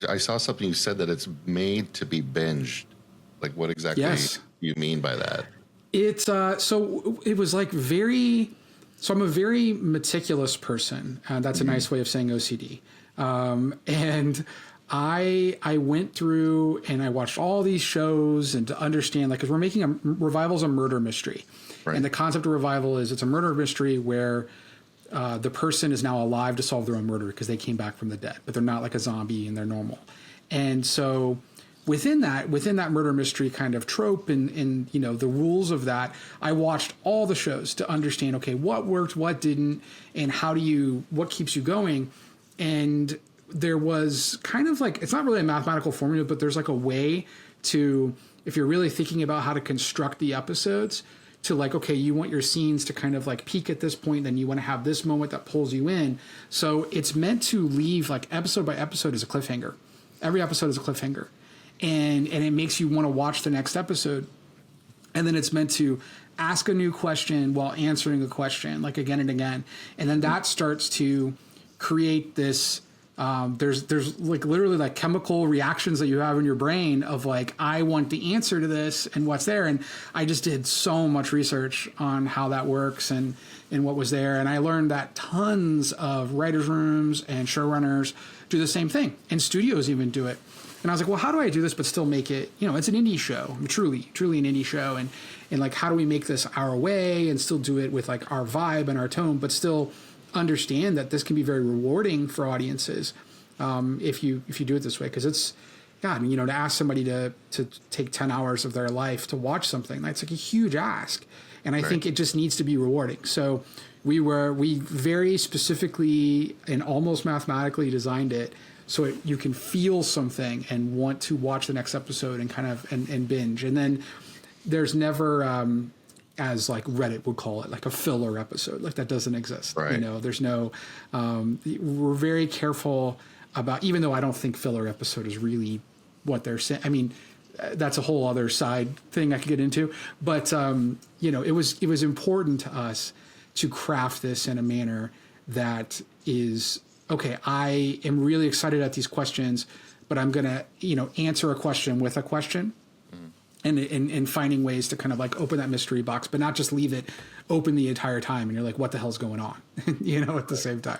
I saw something you said that it's made to be binged. Like, what exactly Yes. you mean by that? It's so it was like very. So I'm a very meticulous person. That's a nice way of saying OCD. And I went through and I watched all these shows and to understand, like, because we're making revival's a murder mystery, Right. and the concept of revival is it's a murder mystery where the person is now alive to solve their own murder because they came back from the dead, but they're not like a zombie and they're normal. And so within that murder mystery kind of trope and you know the rules of that, I watched all the shows to understand, okay, what worked, what didn't, and what keeps you going. And there was kind of like, it's not really a mathematical formula, but there's like a way to, if you're really thinking about how to construct the episodes, to like, okay, you want your scenes to kind of like peak at this point, then you want to have this moment that pulls you in. So it's meant to leave, like, episode by episode is a cliffhanger. Every episode is a cliffhanger. And it makes you want to watch the next episode. And then it's meant to ask a new question while answering a question, like, again and again. And then that starts to create this, there's like literally like chemical reactions that you have in your brain of like, I want the answer to this and what's there. And I just did so much research on how that works and what was there. And I learned that tons of writers' rooms and showrunners do the same thing, and studios even do it. And I was like, well, how do I do this but still make it, you know, it's an indie show, truly an indie show. And like, how do we make this our way and still do it with like our vibe and our tone, but still understand that this can be very rewarding for audiences if you do it this way. Because it's, yeah, I mean, you know, to ask somebody to take 10 hours of their life to watch something, that's like a huge ask. And I think it just needs to be rewarding. So we very specifically and almost mathematically designed it so you can feel something and want to watch the next episode and kind of and binge. And then there's never, as like Reddit would call it, like a filler episode. Like, that doesn't exist. Right. You know, there's no, we're very careful about, even though I don't think filler episode is really what they're saying. I mean, that's a whole other side thing I could get into. But, you know, it was important to us to craft this in a manner that is, okay, I am really excited at these questions, but I'm going to, you know, answer a question with a question. And finding ways to kind of like open that mystery box, but not just leave it open the entire time. And you're like, what the hell's going on? You know, at the same time.